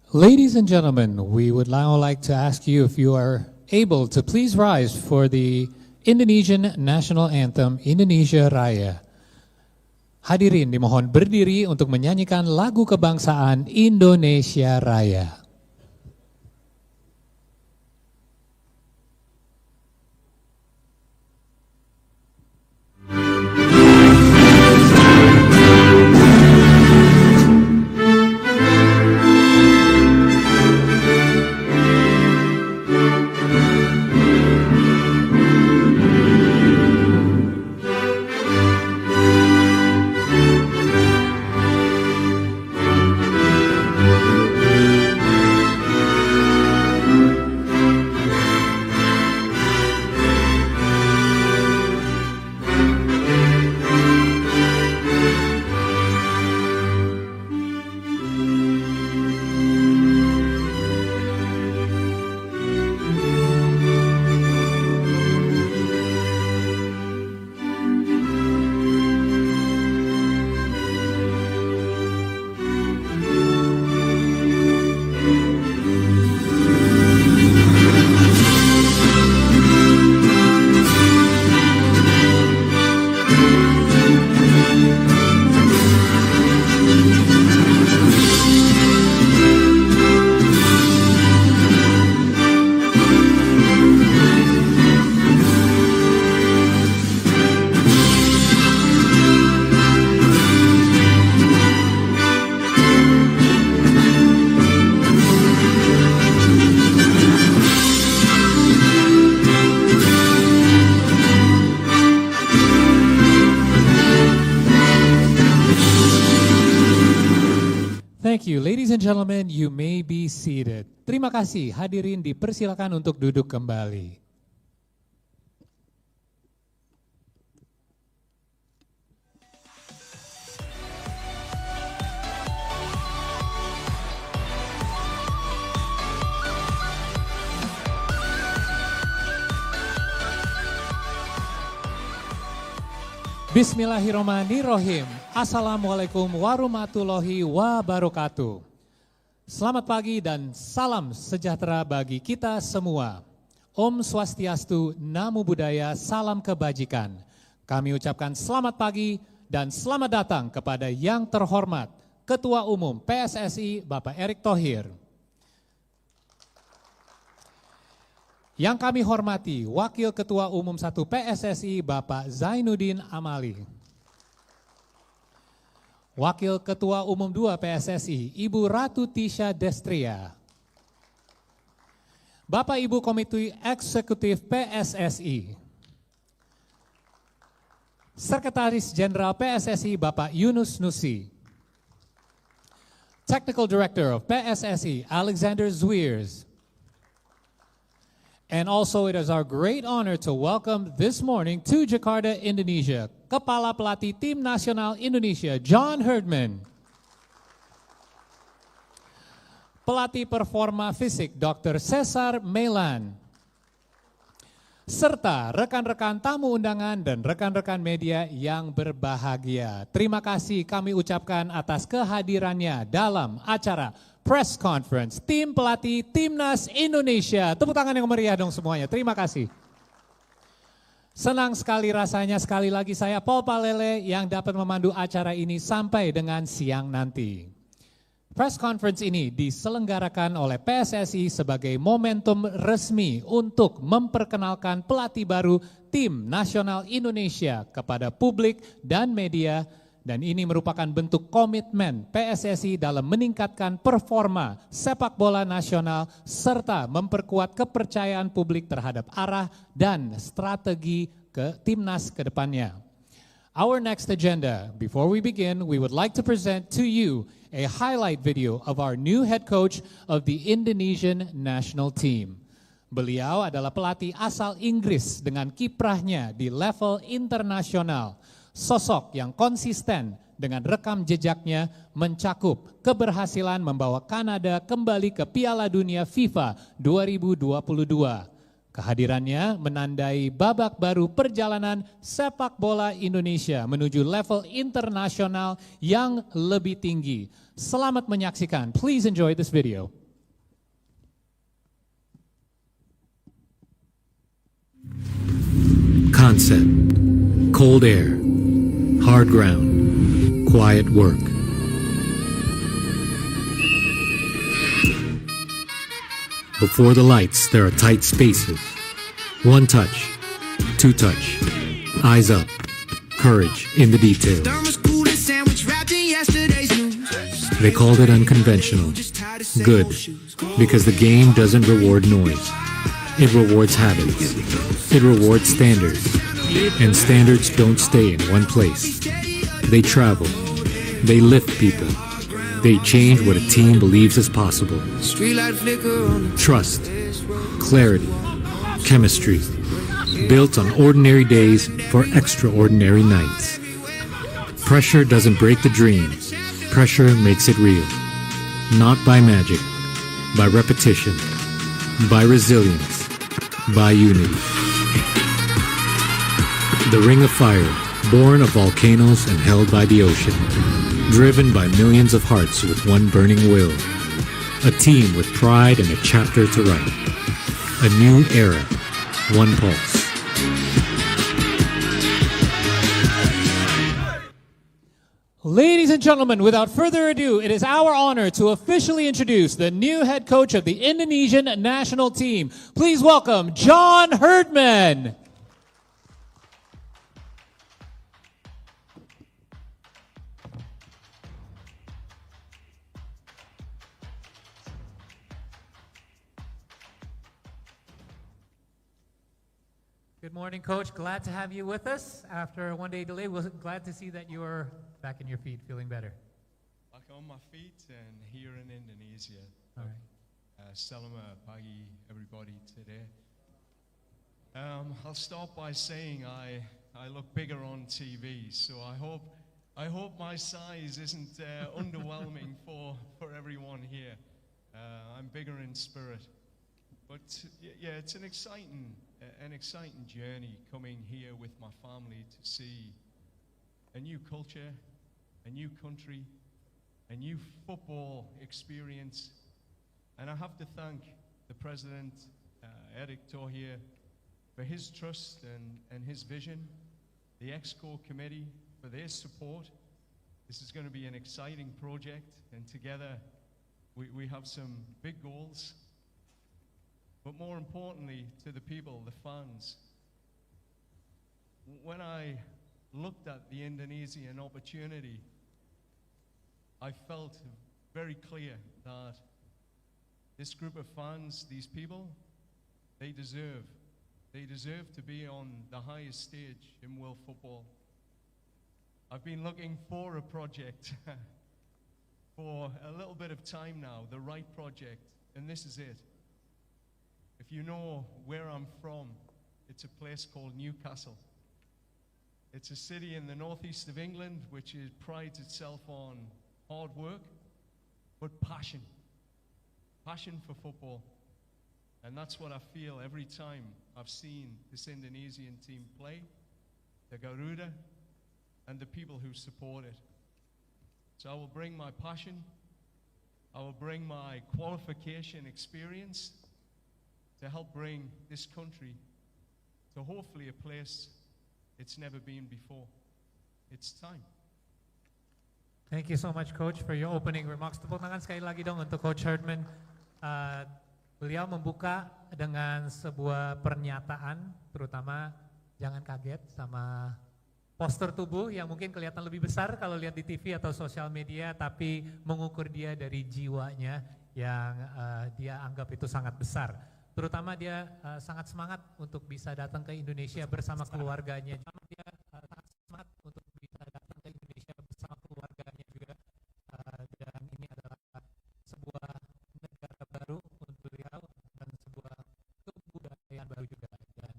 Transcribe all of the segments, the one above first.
Ladies and gentlemen, we would now like to ask you if you are able to please rise for the Indonesian National Anthem, Indonesia Raya. Hadirin dimohon berdiri untuk menyanyikan lagu kebangsaan Indonesia Raya. Thank you, ladies and gentlemen, you may be seated. Terima kasih, hadirin dipersilakan untuk duduk kembali. Bismillahirrahmanirrahim. Assalamualaikum warahmatullahi wabarakatuh. Selamat pagi dan salam sejahtera bagi kita semua. Om Swastiastu, Namo Buddhaya, salam kebajikan. Kami ucapkan selamat pagi dan selamat datang kepada yang terhormat Ketua Umum PSSI Bapak Erick Thohir. Yang kami hormati Wakil Ketua Umum 1 PSSI Bapak Zainuddin Amali. Wakil Ketua Umum 2 PSSI Ibu Ratu Tisha Destria. Bapak Ibu Komite Eksekutif PSSI. Sekretaris Jenderal PSSI Bapak Yunus Nusi. Technical Director of PSSI Alexander Zwiers. And also it is our great honor to welcome this morning to Jakarta, Indonesia, Kepala Pelatih Tim Nasional Indonesia, John Herdman. Pelatih Performa Fisik, Dr. Cesar Melan. Serta rekan-rekan tamu undangan dan rekan-rekan media yang berbahagia. Terima kasih kami ucapkan atas kehadirannya dalam acara Press Conference Tim Pelatih Timnas Indonesia. Tepuk tangan yang meriah dong semuanya, terima kasih. Senang sekali rasanya sekali lagi saya Paul Palele yang dapat memandu acara ini sampai dengan siang nanti. Press Conference ini diselenggarakan oleh PSSI sebagai momentum resmi untuk memperkenalkan pelatih baru Tim Nasional Indonesia kepada publik dan media. Dan ini merupakan bentuk komitmen PSSI dalam meningkatkan performa sepak bola nasional serta memperkuat kepercayaan publik terhadap arah dan strategi timnas ke depannya. Our next agenda, before we begin, we would like to present to you a highlight video of our new head coach of the Indonesian national team. Beliau adalah pelatih asal Inggris dengan kiprahnya di level internasional. Sosok yang konsisten dengan rekam jejaknya mencakup keberhasilan membawa Kanada kembali ke Piala Dunia FIFA 2022. Kehadirannya menandai babak baru perjalanan sepak bola Indonesia menuju level internasional yang lebih tinggi. Selamat menyaksikan. Please enjoy this video. concept, cold air, hard ground, quiet work. Before the lights, there are tight spaces. One touch, two touch, eyes up, courage in the details. They called it unconventional. Good, because the game doesn't reward noise. It rewards habits. It rewards standards. And standards don't stay in one place. They travel. They lift people. They change what a team believes is possible. Trust, clarity, chemistry, built on ordinary days for extraordinary nights. Pressure doesn't break the dream. Pressure makes it real. Not by magic, by repetition, by resilience, by unity. The Ring of Fire, born of volcanoes and held by the ocean. Driven by millions of hearts with one burning will. A team with pride and a chapter to write. A new era, one pulse. Ladies and gentlemen, without further ado, it is our honor to officially introduce the new head coach of the Indonesian national team. Please welcome John Herdman. Good morning, Coach. Glad to have you with us after a one-day delay. We're glad to see that you're back in your feet, feeling better. Back on my feet and here in Indonesia. All right. Selamat pagi, everybody, today. I'll start by saying I look bigger on TV, so I hope my size isn't underwhelming for everyone here. I'm bigger in spirit. But yeah, it's an exciting journey coming here with my family to see a new culture, a new country, a new football experience. And I have to thank the President, Eric Thohir, for his trust and his vision, the Exco Committee for their support. This is going to be an exciting project, and together we have some big goals. But more importantly, to the people, the fans, when I looked at the Indonesian opportunity, I felt very clear that this group of fans, these people, they deserve to be on the highest stage in world football. I've been looking for a project for a little bit of time now, the right project, and this is it. If you know where I'm from, it's a place called Newcastle. It's a city in the northeast of England which prides itself on hard work, but passion for football. And that's what I feel every time I've seen this Indonesian team play, the Garuda, and the people who support it. So I will bring my passion, I will bring my qualification experience to help bring this country to hopefully a place it's never been before. It's time. Thank you so much, Coach, for your opening remarks. Tepuk tangan sekali lagi dong untuk Coach Herdman. Beliau membuka dengan sebuah pernyataan, terutama jangan kaget sama poster tubuh yang mungkin kelihatan lebih besar kalau lihat di TV atau sosial media, tapi mengukur dia dari jiwanya yang dia anggap itu sangat besar. Terutama dia sangat semangat untuk bisa datang ke Indonesia bersama keluarganya. Dia sangat semangat untuk bisa datang ke Indonesia bersama keluarganya juga. Dan ini adalah sebuah negara baru untuk beliau dan sebuah kebudayaan baru juga. Dan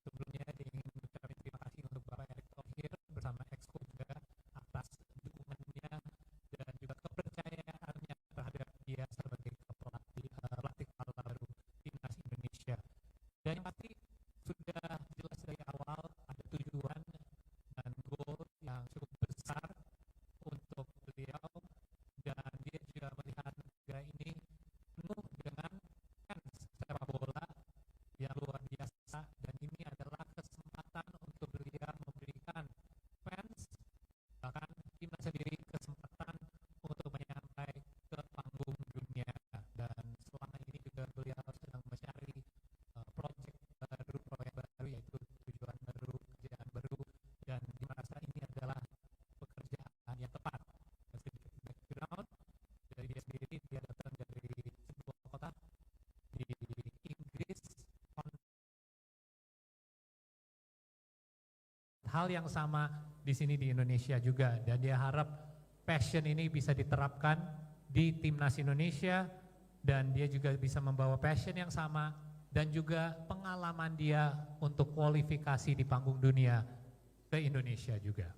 sebelumnya dia ingin mengucapkan terima kasih untuk Bapak Erick Thohir bersama Exco juga atas dukungannya dan juga kepercayaannya terhadap dia sebagai pelatih kepala baru Timnas Indonesia. Dan yang pasti sudah jelas dari awal ada tujuan dan goal yang cukup besar untuk beliau, dan dia juga melihat negara ini penuh dengan sepak bola yang luar biasa, dan ini adalah kesempatan hal yang sama di sini di Indonesia juga, dan dia harap passion ini bisa diterapkan di Timnas Indonesia, dan dia juga bisa membawa passion yang sama dan juga pengalaman dia untuk kualifikasi di panggung dunia ke Indonesia juga.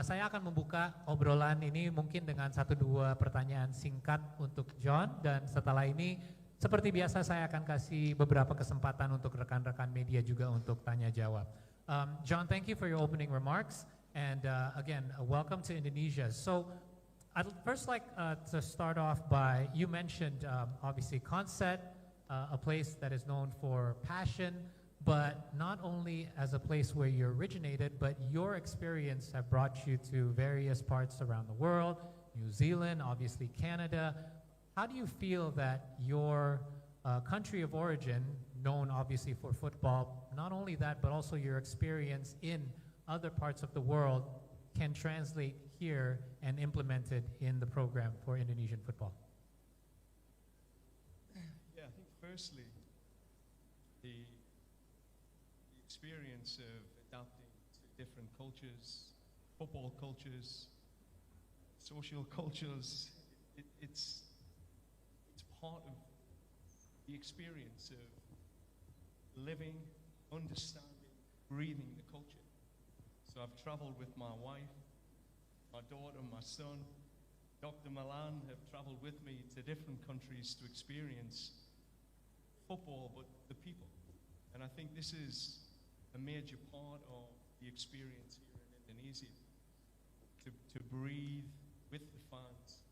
Saya akan membuka obrolan ini mungkin dengan 1-2 pertanyaan singkat untuk John, dan setelah ini seperti biasa saya akan kasih beberapa kesempatan untuk rekan-rekan media juga untuk tanya jawab. John, thank you for your opening remarks, and again, welcome to Indonesia. So I'd first like to start off by, you mentioned obviously Concept, a place that is known for passion, but not only as a place where you originated, but your experience have brought you to various parts around the world, New Zealand, obviously Canada. How do you feel that your country of origin, known obviously for football, not only that, but also your experience in other parts of the world can translate here and implemented in the program for Indonesian football? Yeah, I think firstly, the experience of adapting to different cultures, football cultures, social cultures, it's part of the experience of living, understanding, breathing the culture. So I've traveled with my wife, my daughter, my son. Dr. Milan have traveled with me to different countries to experience football, but the people. And I think this is a major part of the experience here in Indonesia, to breathe with the fans,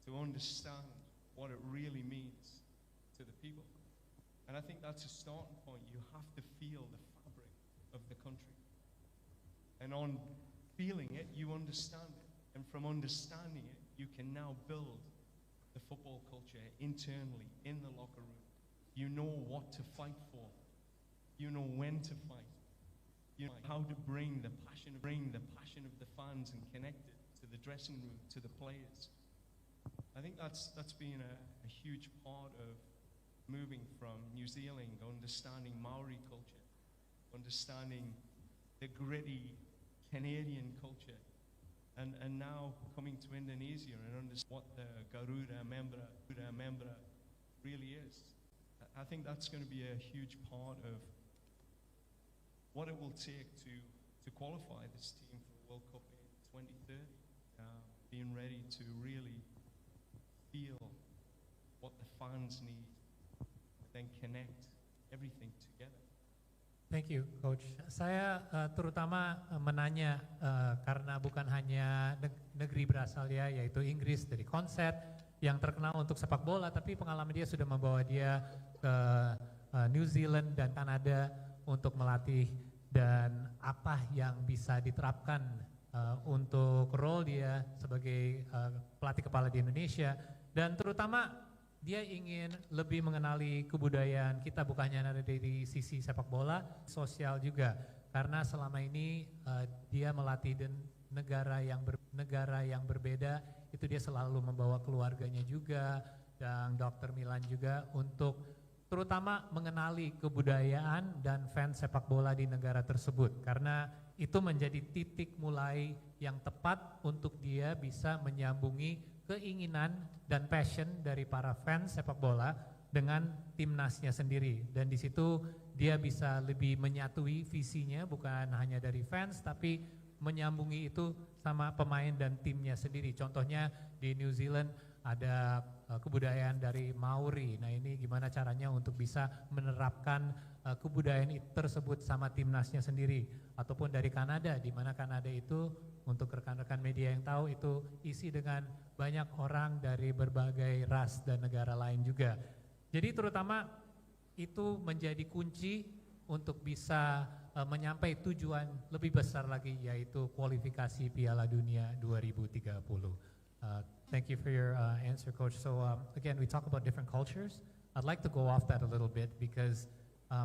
to understand what it really means to the people. And I think that's a starting point. You have to feel the fabric of the country. And on feeling it, you understand it. And from understanding it, you can now build the football culture internally in the locker room. You know what to fight for. You know when to fight. You know how to bring the passion of the fans and connect it to the dressing room, to the players. I think that's been a huge part of moving from New Zealand, understanding Maori culture, understanding the gritty Canadian culture, and now coming to Indonesia and understand what the Garuda Membra really is. I think that's going to be a huge part of what it will take to qualify this team for the World Cup in 2030, being ready to really feel what the fans need, then connect everything together. Thank you, Coach. Saya terutama menanya karena bukan hanya negeri berasal ya, yaitu Inggris dari Konsep yang terkenal untuk sepak bola, tapi pengalaman dia sudah membawa dia ke New Zealand dan Kanada untuk melatih, dan apa yang bisa diterapkan untuk role dia sebagai pelatih kepala di Indonesia, dan terutama dia ingin lebih mengenali kebudayaan kita, bukan hanya dari sisi sepak bola, sosial juga, karena selama ini dia melatih di negara yang berbeda, itu dia selalu membawa keluarganya juga, dan Dr. Milan juga untuk terutama mengenali kebudayaan dan fans sepak bola di negara tersebut, karena itu menjadi titik mulai yang tepat untuk dia bisa menyambungi keinginan dan passion dari para fans sepak bola dengan timnasnya sendiri, dan di situ dia bisa lebih menyatui visinya bukan hanya dari fans tapi menyambungi itu sama pemain dan timnya sendiri. Contohnya di New Zealand ada kebudayaan dari Maori. Nah, ini gimana caranya untuk bisa menerapkan kebudayaan tersebut sama timnasnya sendiri, ataupun dari Kanada, di mana Kanada itu untuk rekan-rekan media yang tahu itu isi dengan banyak orang dari berbagai ras dan negara lain juga. Jadi terutama itu menjadi kunci untuk bisa menyampai tujuan lebih besar lagi, yaitu kualifikasi Piala Dunia 2030. Thank you for your answer, Coach. So again, we talk about different cultures. I'd like to go off that a little bit because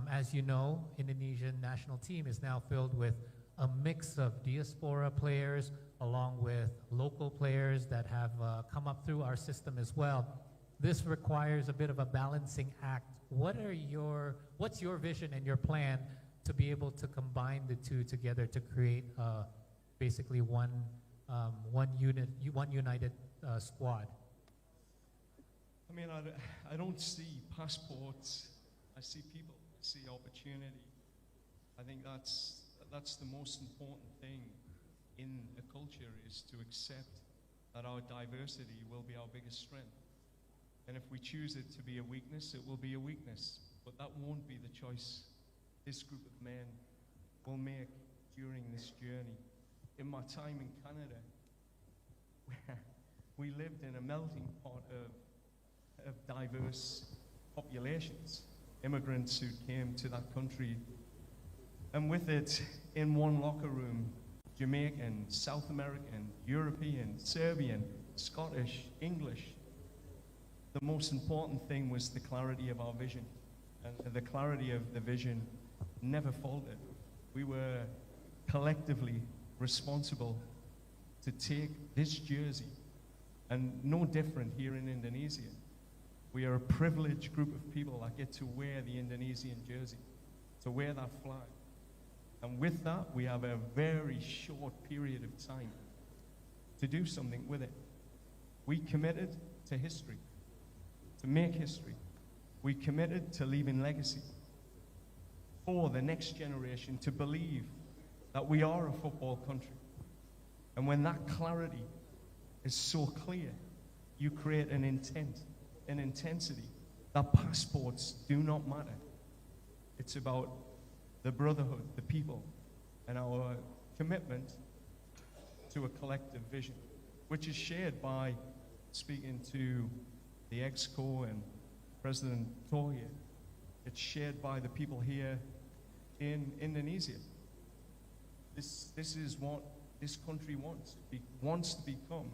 as you know, Indonesian national team is now filled with a mix of diaspora players along with local players that have come up through our system as well. This requires a bit of a balancing act. What's your vision and your plan to be able to combine the two together to create basically one united squad? I mean, I don't see passports. I see people. I see opportunity. I think that's the most important thing in a culture, is to accept that our diversity will be our biggest strength. And if we choose it to be a weakness, it will be a weakness. But that won't be the choice this group of men will make during this journey. In my time in Canada, we lived in a melting pot of diverse populations, immigrants who came to that country. And with it, in one locker room, Jamaican, South American, European, Serbian, Scottish, English. The most important thing was the clarity of our vision. And the clarity of the vision never faltered. We were collectively responsible to take this jersey, and no different here in Indonesia. We are a privileged group of people that get to wear the Indonesian jersey, to wear that flag. And with that, we have a very short period of time to do something with it. We committed to history, to make history. We committed to leaving legacy for the next generation to believe that we are a football country. And when that clarity is so clear, you create an intent, an intensity that passports do not matter. It's about the brotherhood, the people, and our commitment to a collective vision, which is shared by, speaking to the EXCO and President Toya, it's shared by the people here in Indonesia. This is what this country wants. It wants to become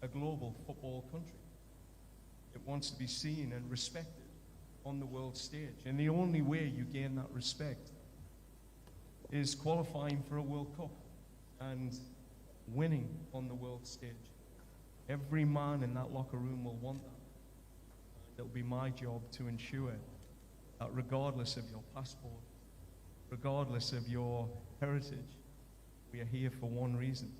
a global football country. It wants to be seen and respected on the world stage. And the only way you gain that respect is qualifying for a World Cup and winning on the world stage. Every man in that locker room will want that. It'll be my job to ensure that regardless of your passport, regardless of your heritage, we are here for one reason.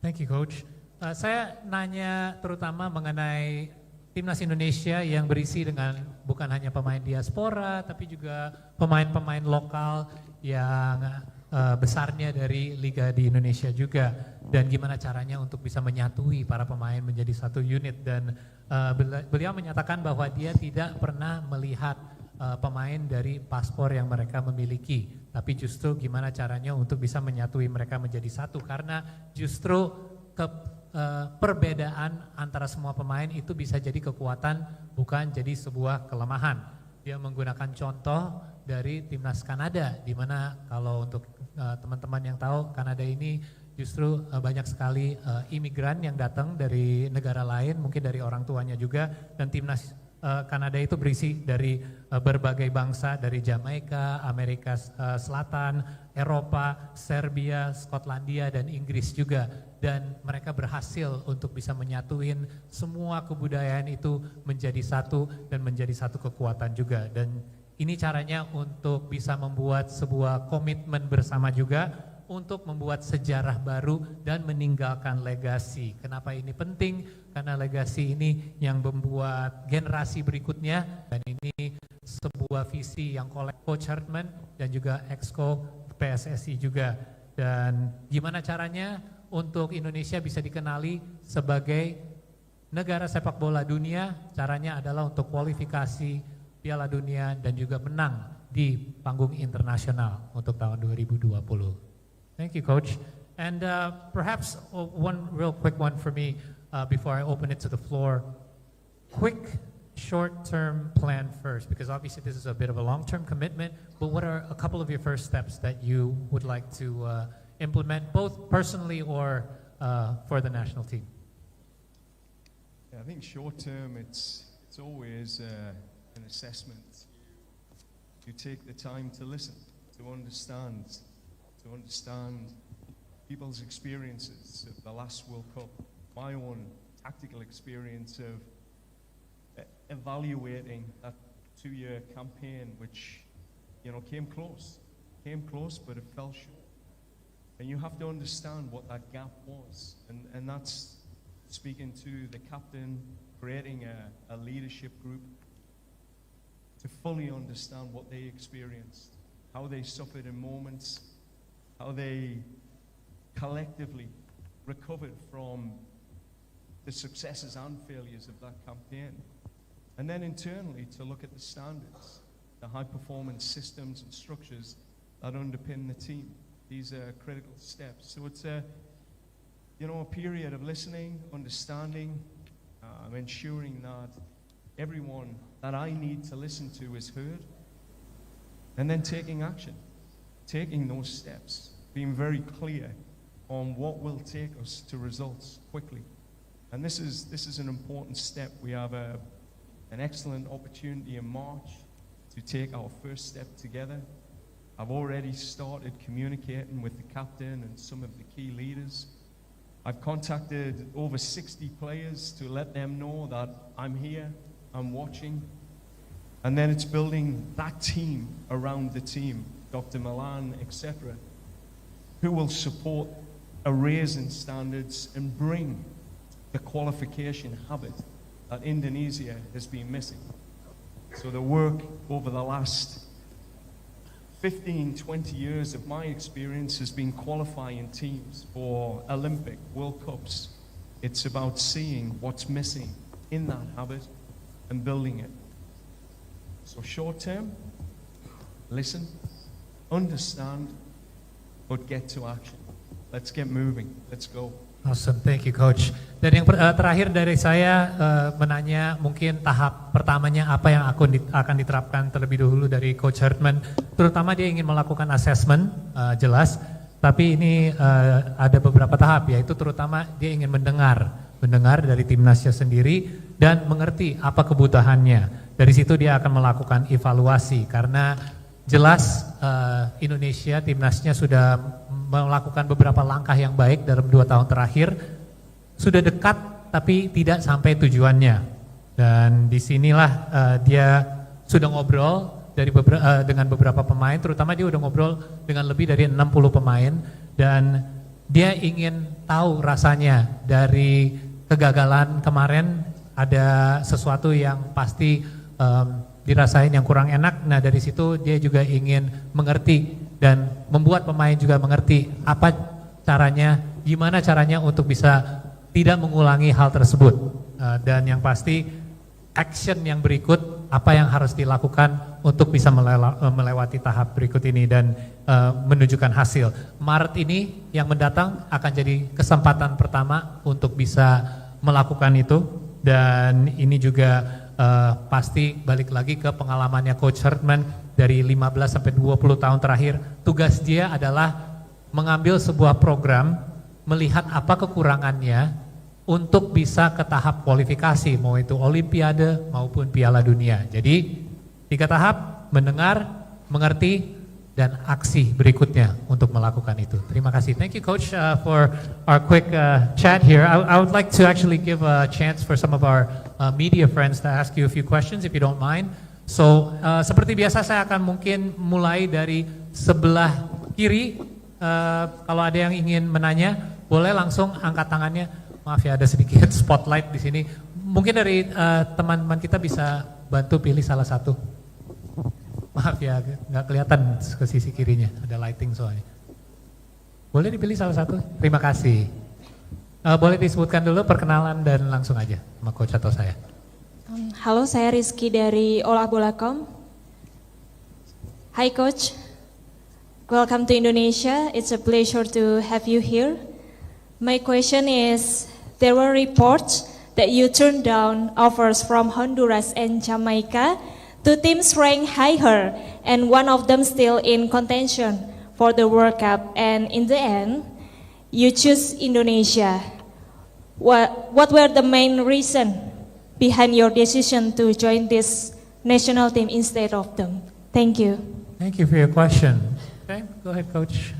Thank you, Coach. Saya nanya terutama mengenai Timnas Indonesia yang berisi dengan bukan hanya pemain diaspora, tapi juga pemain-pemain lokal yang besarnya dari Liga di Indonesia juga. Dan gimana caranya untuk bisa menyatui para pemain menjadi satu unit. Dan beliau menyatakan bahwa dia tidak pernah melihat pemain dari paspor yang mereka miliki, tapi justru gimana caranya untuk bisa menyatui mereka menjadi satu, karena justru perbedaan antara semua pemain itu bisa jadi kekuatan, bukan jadi sebuah kelemahan. Dia menggunakan contoh dari Timnas Kanada, di mana kalau untuk teman-teman yang tahu, Kanada ini justru banyak sekali imigran yang datang dari negara lain, mungkin dari orang tuanya juga, dan Timnas Kanada itu berisi dari berbagai bangsa, dari Jamaika, Amerika Selatan, Eropa, Serbia, Skotlandia, dan Inggris juga. Dan mereka berhasil untuk bisa menyatuin semua kebudayaan itu menjadi satu dan menjadi satu kekuatan juga. Dan ini caranya untuk bisa membuat sebuah komitmen bersama juga untuk membuat sejarah baru dan meninggalkan legasi. Kenapa ini penting? Karena legasi ini yang membuat generasi berikutnya, dan ini sebuah visi yang Coach Herdman dan juga EXCO PSSI juga. Dan gimana caranya untuk Indonesia bisa dikenali sebagai negara sepak bola dunia? Caranya adalah untuk kualifikasi Piala Dunia dan juga menang di panggung internasional untuk tahun 2020. Thank you, Coach. And perhaps one real quick one for me before I open it to the floor. Quick, short-term plan first, because obviously this is a bit of a long-term commitment, but what are a couple of your first steps that you would like to implement, both personally or for the national team? Yeah, I think short-term, it's always an assessment. You take the time to listen, to understand people's experiences of the last World Cup, my own tactical experience of evaluating that 2-year campaign, which came close, but it fell short. And you have to understand what that gap was. And that's speaking to the captain, creating a leadership group to fully understand what they experienced, how they suffered in moments, how they collectively recovered from the successes and failures of that campaign. And then internally to look at the standards, the high performance systems and structures that underpin the team. These are critical steps. So it's a period of listening, understanding, ensuring that everyone that I need to listen to is heard, and then taking action, taking those steps, being very clear on what will take us to results quickly. And this is an important step. We have an excellent opportunity in March to take our first step together. I've already started communicating with the captain and some of the key leaders. I've contacted over 60 players to let them know that I'm here, I'm watching. And then it's building that team around the team, Dr. Milan, etc., who will support a raise in standards and bring the qualification habit that Indonesia has been missing. So the work over the last 15, 20 years of my experience has been qualifying teams for Olympic, World Cups. It's about seeing what's missing in that habit and building it. So short term, listen, understand, but get to action. Let's get moving. Let's go. Awesome, thank you Coach. Dan yang terakhir dari saya menanya mungkin tahap pertamanya apa yang akan diterapkan terlebih dahulu dari Coach Herdman. Terutama dia ingin melakukan assessment, jelas. Tapi ini ada beberapa tahap, yaitu terutama dia ingin mendengar dari timnasnya sendiri dan mengerti apa kebutuhannya. Dari situ dia akan melakukan evaluasi karena jelas Indonesia timnasnya sudah melakukan beberapa langkah yang baik dalam 2 tahun terakhir, sudah dekat tapi tidak sampai tujuannya. Dan disinilah dia sudah ngobrol dengan beberapa pemain, terutama dia udah ngobrol dengan lebih dari 60 pemain dan dia ingin tahu rasanya dari kegagalan kemarin ada sesuatu yang pasti dirasain yang kurang enak. Nah dari situ dia juga ingin mengerti dan membuat pemain juga mengerti apa caranya, gimana caranya untuk bisa tidak mengulangi hal tersebut. Dan yang pasti action yang berikut apa yang harus dilakukan untuk bisa melewati tahap berikut ini dan menunjukkan hasil. Maret ini yang mendatang akan jadi kesempatan pertama untuk bisa melakukan itu dan ini juga pasti balik lagi ke pengalamannya Coach Herdman dari 15 sampai 20 tahun terakhir. Tugas dia adalah mengambil sebuah program, melihat apa kekurangannya untuk bisa ke tahap kualifikasi, mau itu Olimpiade maupun Piala Dunia. Jadi 3 tahap, mendengar, mengerti, dan aksi berikutnya untuk melakukan itu. Terima kasih. Thank you Coach for our quick chat here. I would like to actually give a chance for some of our media friends to ask you a few questions if you don't mind. So seperti biasa saya akan mungkin mulai dari sebelah kiri. Kalau ada yang ingin menanya, boleh langsung angkat tangannya. Maaf ya ada sedikit spotlight di sini. Mungkin dari teman-teman kita bisa bantu pilih salah satu. Maaf ya, nggak kelihatan ke sisi kirinya, ada lighting soalnya. Boleh dipilih salah satu? Terima kasih. Boleh disebutkan dulu perkenalan dan langsung aja sama Coach atau saya. Halo, saya Rizky dari olahbola.com. Hi Coach, welcome to Indonesia. It's a pleasure to have you here. My question is, there were reports that you turned down offers from Honduras and Jamaica, 2 teams ranked higher, and one of them still in contention for the World Cup. And in the end, you choose Indonesia. What were the main reason behind your decision to join this national team instead of them? Thank you. Thank you for your question. Okay, go ahead, Coach.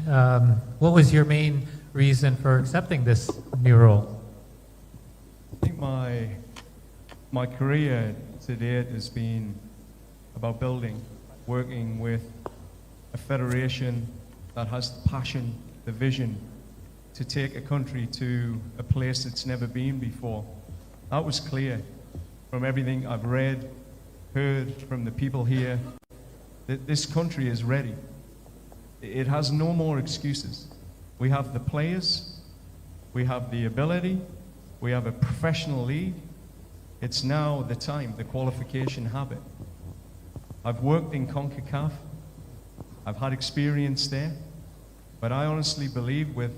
What was your main reason for accepting this new role? I think my career to date has been about building, working with a federation that has the passion, the vision to take a country to a place it's never been before. That was clear from everything I've read, heard from the people here, that this country is ready. It has no more excuses. We have the players, we have the ability, we have a professional league. It's now the time, the qualification habit. I've worked in CONCACAF, I've had experience there, but I honestly believe with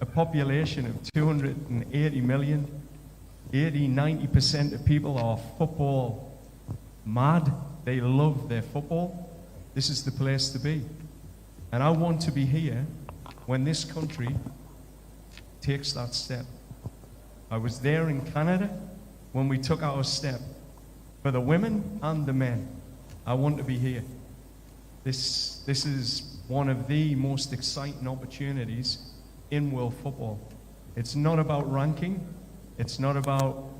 a population of 280 million, 80–90% of people are football mad. They love their football. This is the place to be. And I want to be here when this country takes that step. I was there in Canada when we took our step. For the women and the men, I want to be here. This is one of the most exciting opportunities in world football. It's not about ranking. It's not about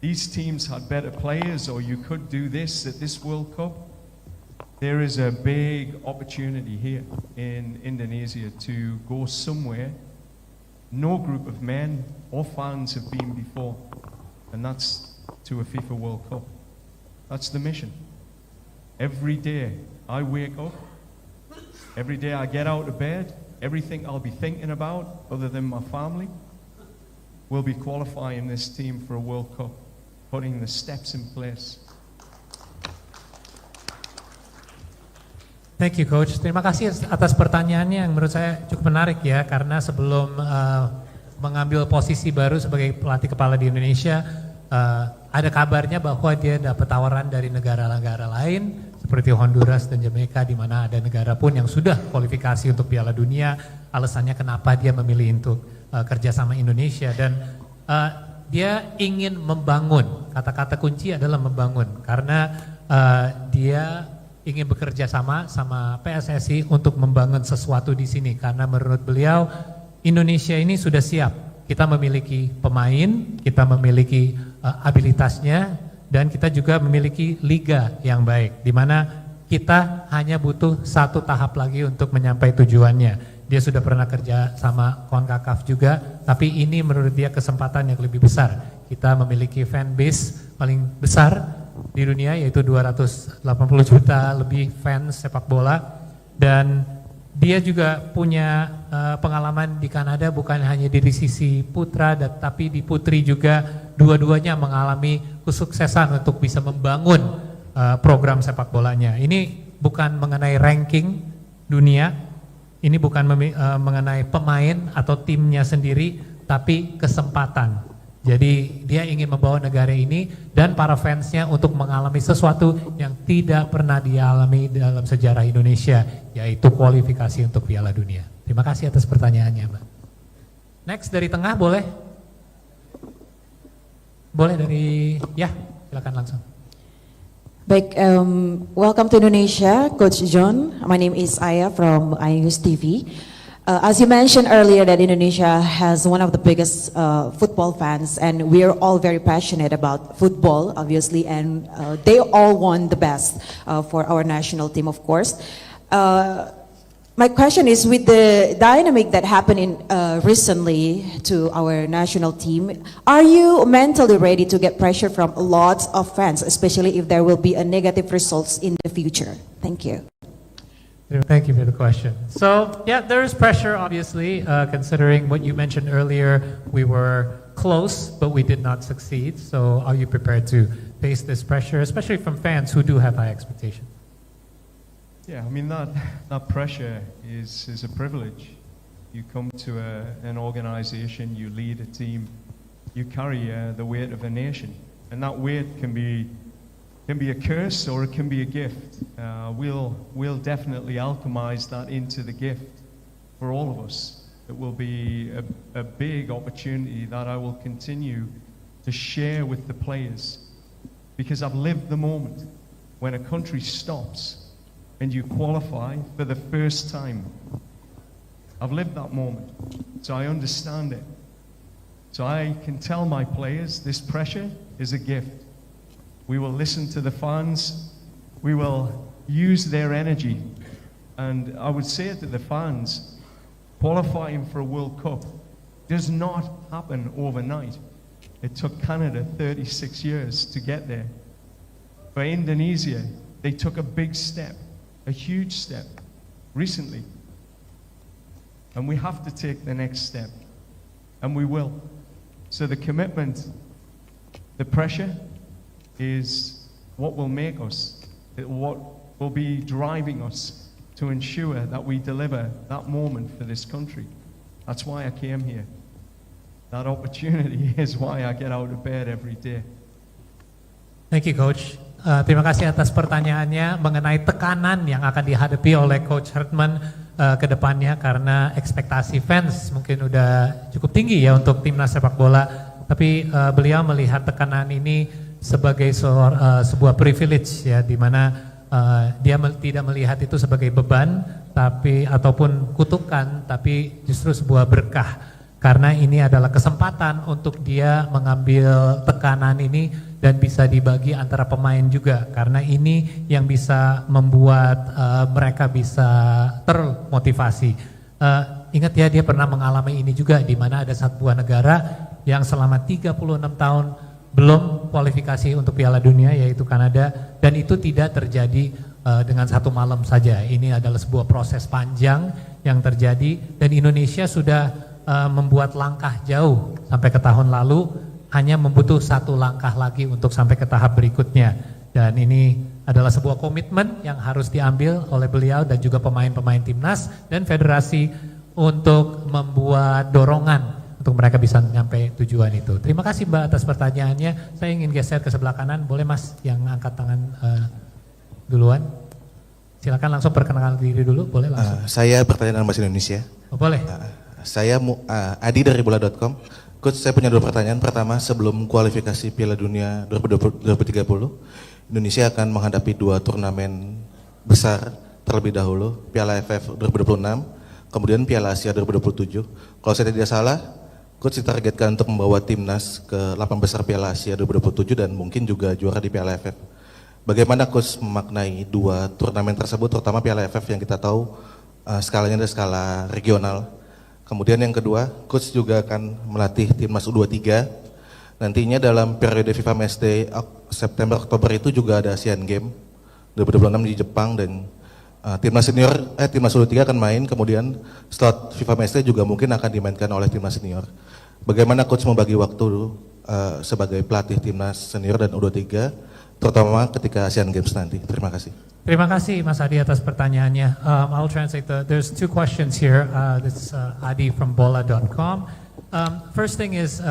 these teams had better players or you could do this at this World Cup. There is a big opportunity here in Indonesia to go somewhere no group of men or fans have been before, and that's to a FIFA World Cup. That's the mission. Every day I wake up, every day I get out of bed, everything I'll be thinking about, other than my family, will be qualifying this team for a World Cup, putting the steps in place. Thank you, Coach. Terima kasih atas pertanyaannya yang menurut saya cukup menarik ya, karena sebelum mengambil posisi baru sebagai pelatih kepala di Indonesia, ada kabarnya bahwa dia dapat tawaran dari negara-negara lain seperti Honduras dan Jamaica, di mana ada negara pun yang sudah kualifikasi untuk Piala Dunia. Alasannya kenapa dia memilih untuk kerjasama Indonesia, dan dia ingin membangun. Kata-kata kunci adalah membangun, karena dia ingin bekerja sama PSSI untuk membangun sesuatu di sini, karena menurut beliau Indonesia ini sudah siap. Kita memiliki pemain, kita memiliki abilitasnya, dan kita juga memiliki liga yang baik, di mana kita hanya butuh satu tahap lagi untuk mencapai tujuannya. Dia sudah pernah kerja sama CONCACAF juga, tapi ini menurut dia kesempatan yang lebih besar. Kita memiliki fan base paling besar di dunia, yaitu 280 juta lebih fans sepak bola, dan dia juga punya pengalaman di Kanada, bukan hanya di sisi putra, tapi di putri juga. Dua-duanya mengalami kesuksesan untuk bisa membangun program sepak bolanya. Ini bukan mengenai ranking dunia, ini bukan mengenai pemain atau timnya sendiri, tapi kesempatan. Jadi dia ingin membawa negara ini dan para fansnya untuk mengalami sesuatu yang tidak pernah dialami dalam sejarah Indonesia, yaitu kualifikasi untuk Piala Dunia. Terima kasih atas pertanyaannya, Mbak. Next dari tengah boleh? Boleh dari, ya silakan langsung. Baik, welcome to Indonesia, Coach John. My name is Aya from iNews TV. As you mentioned earlier, that Indonesia has one of the biggest football fans, and we are all very passionate about football, obviously, and they all want the best for our national team, of course. My question is, with the dynamic that happened recently to our national team, are you mentally ready to get pressure from lots of fans, especially if there will be a negative results in the future? Thank you. Thank you for the question. So, yeah, there is pressure, obviously, considering what you mentioned earlier. We were close, but we did not succeed. So, are you prepared to face this pressure, especially from fans who do have high expectations? Yeah, I mean, that pressure is a privilege. You come to an organization, you lead a team, you carry the weight of a nation, and that weight can be a curse or it can be a gift. We'll definitely alchemize that into the gift for all of us. It will be a big opportunity that I will continue to share with the players, because I've lived the moment when a country stops and you qualify for the first time. I've lived that moment, so I understand it. So I can tell my players this pressure is a gift. We will listen to the fans. We will use their energy And I would say to the fans, qualifying for a World Cup does not happen overnight. It took Canada 36 years to get there. For Indonesia, they took a big step, a huge step, recently. And we have to take the next step, and we will. So the commitment, the pressure is what will make us, what will be driving us to ensure that we deliver that moment for this country. That's why I came here. That opportunity is why I get out of bed every day. Thank you, Coach. Terima kasih atas pertanyaannya mengenai tekanan yang akan dihadapi oleh Coach Herdman ke depannya, karena ekspektasi fans mungkin udah cukup tinggi ya untuk timnas sepak bola, tapi beliau melihat tekanan ini sebagai sebuah privilege ya, di mana dia tidak melihat itu sebagai beban tapi ataupun kutukan, tapi justru sebuah berkah, karena ini adalah kesempatan untuk dia mengambil tekanan ini dan bisa dibagi antara pemain juga, karena ini yang bisa membuat mereka bisa termotivasi. Ingat ya, dia pernah mengalami ini juga, di mana ada sebuah negara yang selama 36 tahun belum kualifikasi untuk Piala Dunia, yaitu Kanada, dan itu tidak terjadi dengan satu malam saja. Ini adalah sebuah proses panjang yang terjadi, dan Indonesia sudah membuat langkah jauh sampai ke tahun lalu, hanya membutuh satu langkah lagi untuk sampai ke tahap berikutnya. Dan ini adalah sebuah komitmen yang harus diambil oleh beliau dan juga pemain-pemain timnas dan federasi untuk membuat dorongan untuk mereka bisa sampai tujuan itu. Terima kasih Mbak atas pertanyaannya. Saya ingin geser ke sebelah kanan. Boleh Mas yang angkat tangan duluan? Silakan langsung perkenalkan diri dulu, boleh langsung. Saya bertanya dalam bahasa Indonesia. Boleh. Saya Adi dari bola.com. Coach, saya punya dua pertanyaan. Pertama, sebelum kualifikasi Piala Dunia 2030, Indonesia akan menghadapi dua turnamen besar terlebih dahulu, Piala AFF 2026, kemudian Piala Asia 2027. Kalau saya tidak salah, Coach ditargetkan untuk membawa timnas ke 8 besar Piala Asia 2027 dan mungkin juga juara di Piala AFF. Bagaimana Coach memaknai dua turnamen tersebut, terutama Piala AFF yang kita tahu skalanya adalah skala regional. Kemudian yang kedua, Coach juga akan melatih timnas U23. Nantinya dalam periode FIFA Matchday September-Oktober itu juga ada Asian Games 2026 di Jepang, dan timnas senior, timnas U23 akan main, kemudian slot FIFA Matchday juga mungkin akan dimainkan oleh timnas senior. Bagaimana Coach membagi waktu sebagai pelatih timnas senior dan U23, terutama ketika Asian Games nanti? Terima kasih. Terima kasih Mas Adi atas pertanyaannya. I'll translate. There's two questions here. This is Adi from bola.com. First thing is,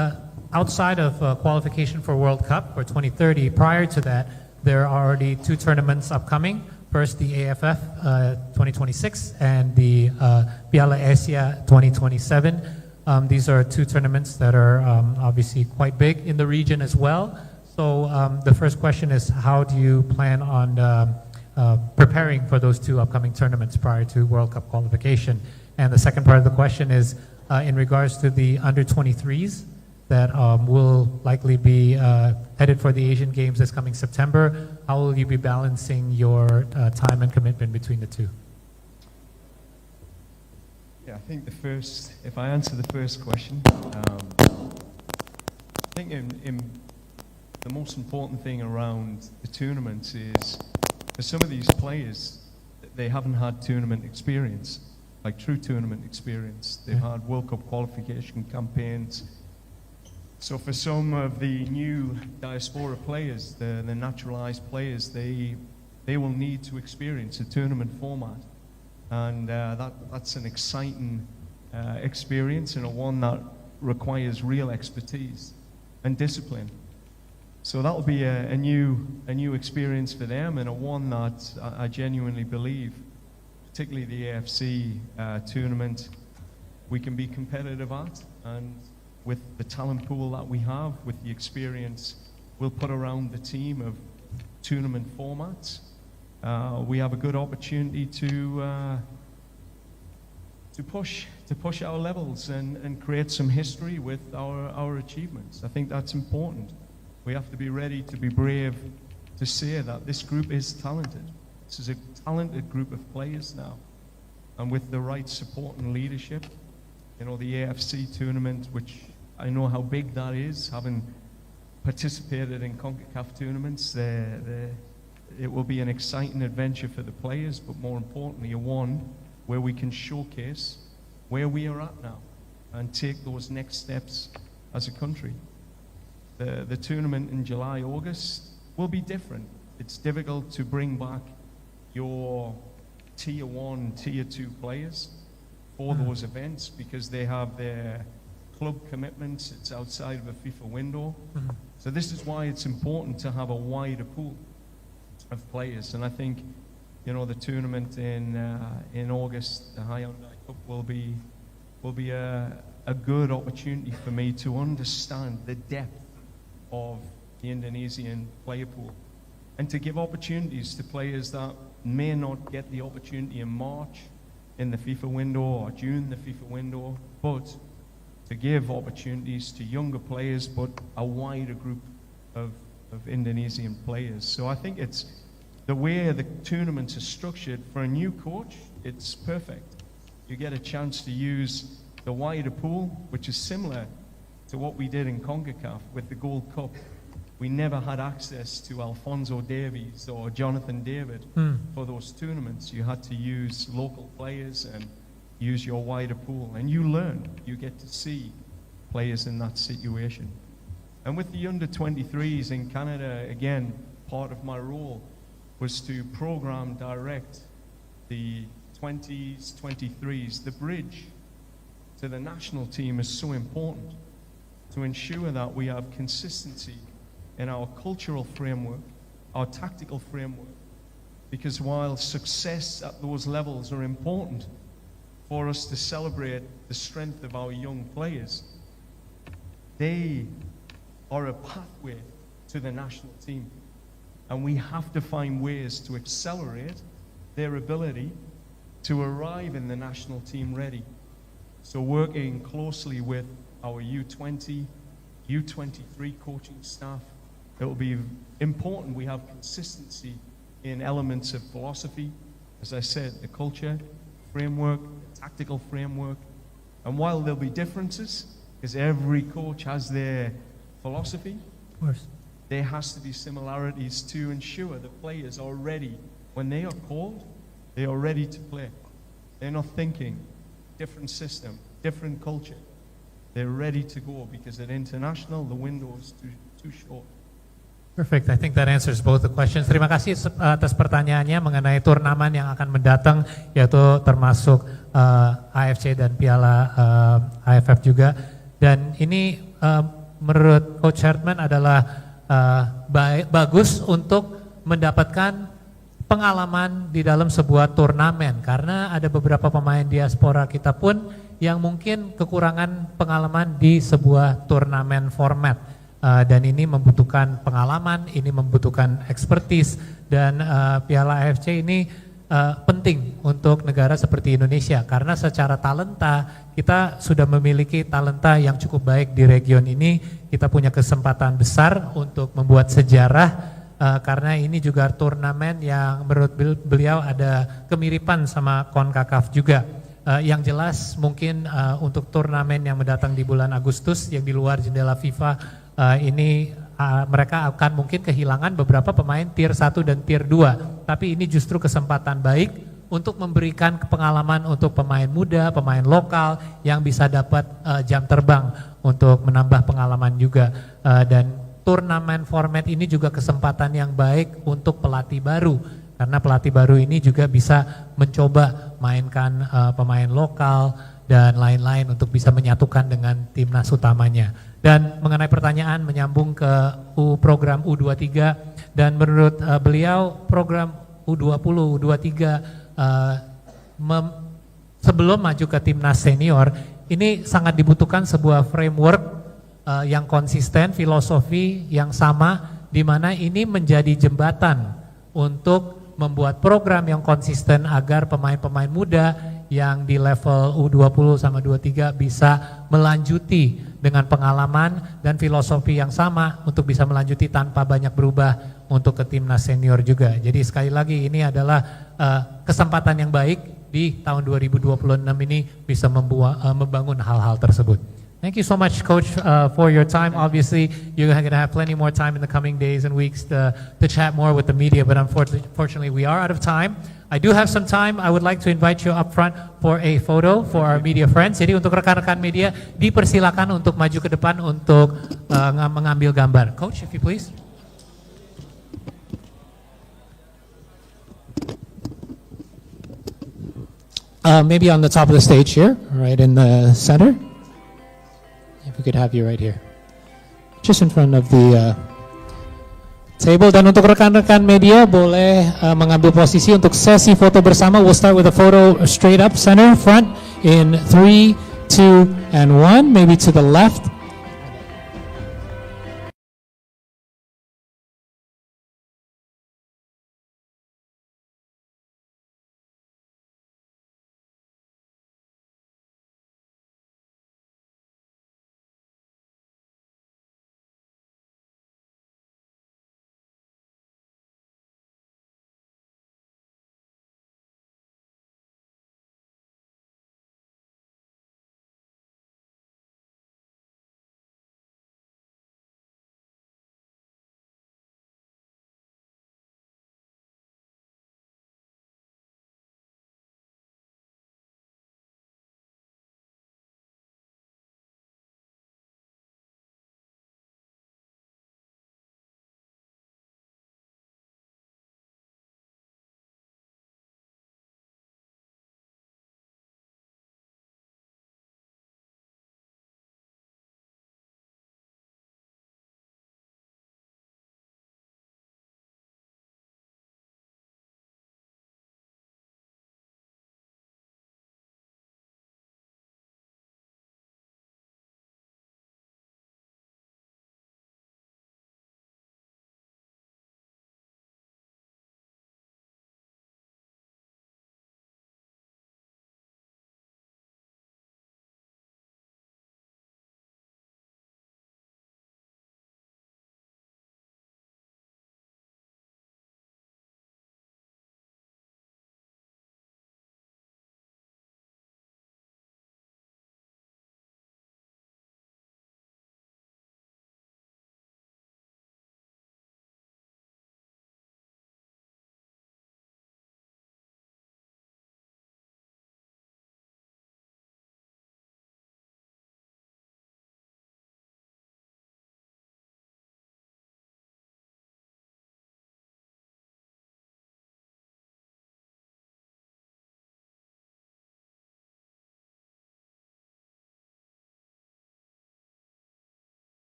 outside of qualification for World Cup for 2030, prior to that, there are already two tournaments upcoming. First, the AFF 2026 and the Piala Asia 2027. These are two tournaments that are obviously quite big in the region as well. So the first question is, how do you plan on preparing for those two upcoming tournaments prior to World Cup qualification? And the second part of the question is in regards to the under-23s that will likely be headed for the Asian Games this coming September. How will you be balancing your time and commitment between the two? Yeah, I think if I answer the first question, I think the most important thing around the tournament is, for some of these players, they haven't had tournament experience, like true tournament experience. They've had World Cup qualification campaigns. So for some of the new diaspora players, the naturalized players, they will need to experience a tournament format. And that's an exciting experience, and one that requires real expertise and discipline. So that'll be a new experience for them, and one that I genuinely believe, particularly the AFC tournament, we can be competitive at. And with the talent pool that we have, with the experience we'll put around the team of tournament formats, we have a good opportunity to push our levels and create some history with our achievements. I think that's important. We have to be ready to be brave to say that this group is talented. This is a talented group of players now. and with the right support and leadership, you know, the AFC tournament, which I know how big that is, having participated in CONCACAF tournaments, it will be an exciting adventure for the players, but more importantly, a one where we can showcase where we are at now and take those next steps as a country. The tournament in July, August will be different. It's difficult to bring back your tier 1, tier 2 players for those events because they have their club commitments. It's outside of a FIFA window. So this is why it's important to have a wider pool of players. And I think, you know, the tournament in August, the Hyundai Cup, will be a good opportunity for me to understand the depth of the Indonesian player pool and to give opportunities to players that may not get the opportunity in March in the FIFA window or June the FIFA window, but to give opportunities to younger players but a wider group of Indonesian players. So I think it's the way the tournaments are structured for a new coach, it's perfect. You get a chance to use the wider pool, which is similar to what we did in CONCACAF with the Gold Cup. We never had access to Alphonso Davies or Jonathan David for those tournaments. You had to use local players and use your wider pool. And you learn, you get to see players in that situation. And with the under-23s in Canada, again, part of my role was to program direct the 20s, 23s. The bridge to the national team is so important to ensure that we have consistency in our cultural framework, our tactical framework, because while success at those levels are important for us to celebrate the strength of our young players, they are a pathway to the national team. And we have to find ways to accelerate their ability to arrive in the national team ready. So working closely with our U20, U23 coaching staff, it will be important we have consistency in elements of philosophy, as I said, the culture, framework, the tactical framework. And while there'll be differences, because every coach has their philosophy, Of course. there has to be similarities to ensure that players are ready. When they are called, they are ready to play. They're not thinking, different system, different culture. They're ready to go because at international, the window is too short. Perfect. I think that answers both the questions. Terima kasih atas pertanyaannya mengenai turnamen yang akan mendatang, yaitu termasuk AFC dan Piala AFF juga. Dan ini menurut Coach Herdman adalah bagus untuk mendapatkan pengalaman di dalam sebuah turnamen, karena ada beberapa pemain diaspora kita pun yang mungkin kekurangan pengalaman di sebuah turnamen format. Dan ini membutuhkan pengalaman, ini membutuhkan expertise, dan Piala AFC ini penting untuk negara seperti Indonesia karena secara talenta kita sudah memiliki talenta yang cukup baik di region ini. Kita punya kesempatan besar untuk membuat sejarah karena ini juga turnamen yang menurut beliau ada kemiripan sama CONCACAF juga. Yang jelas mungkin untuk turnamen yang mendatang di bulan Agustus yang di luar jendela FIFA ini mereka akan mungkin kehilangan beberapa pemain tier 1 dan tier 2. Tapi ini justru kesempatan baik untuk memberikan pengalaman untuk pemain muda, pemain lokal yang bisa dapat jam terbang untuk menambah pengalaman juga. Dan turnamen format ini juga kesempatan yang baik untuk pelatih baru. Karena pelatih baru ini juga bisa mencoba mainkan pemain lokal dan lain-lain untuk bisa menyatukan dengan timnas utamanya. Dan mengenai pertanyaan menyambung ke program U23, dan menurut beliau program U20, U23 sebelum maju ke timnas senior ini sangat dibutuhkan sebuah framework yang konsisten, filosofi yang sama, di mana ini menjadi jembatan untuk membuat program yang konsisten agar pemain-pemain muda yang di level U20 sama 23 bisa melanjuti dengan pengalaman dan filosofi yang sama untuk bisa melanjuti tanpa banyak berubah untuk ke timnas senior juga. Jadi sekali lagi ini adalah kesempatan yang baik di tahun 2026 ini bisa membangun hal-hal tersebut. Thank you so much, Coach, for your time. Obviously, you're going to have plenty more time in the coming days and weeks to chat more with the media, but unfortunately, we are out of time. I do have some time. I would like to invite you up front for a photo for our media friends. Jadi untuk rekan-rekan media, dipersilakan untuk maju ke depan untuk mengambil gambar. Coach, if you please. Maybe on the top of the stage here, right in the center. If we could have you right here. Just in front of the table. Dan untuk rekan-rekan media boleh mengambil posisi untuk sesi foto bersama. We'll start with a photo straight up, center, front, in 3, 2, and 1. Maybe to the left.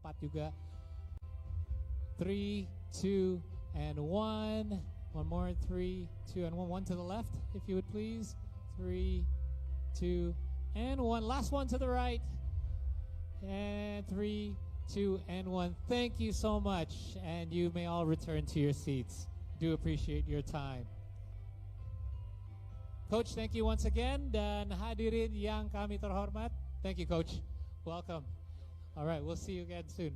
Tempat juga. 3, 2, and 1. One more. 3, 2, and 1. One to the left, if you would please. 3, 2, and 1. Last one to the right. And 3, 2, and 1. Thank you so much, and you may all return to your seats. Do appreciate your time. Coach, thank you once again, dan hadirin yang kami terhormat. Thank you, Coach. Welcome. All right, we'll see you again soon.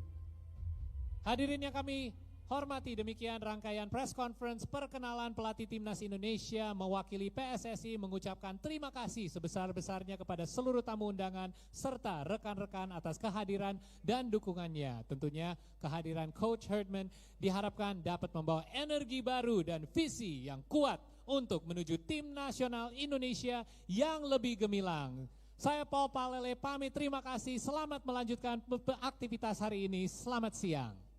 Hadirin yang kami hormati, demikian rangkaian press conference perkenalan pelatih Timnas Indonesia mewakili PSSI mengucapkan terima kasih sebesar-besarnya kepada seluruh tamu undangan serta rekan-rekan atas kehadiran dan dukungannya. Tentunya kehadiran Coach Herdman diharapkan dapat membawa energi baru dan visi yang kuat untuk menuju tim nasional Indonesia yang lebih gemilang. Saya Paul Palele pamit, terima kasih, selamat melanjutkan aktivitas hari ini, selamat siang.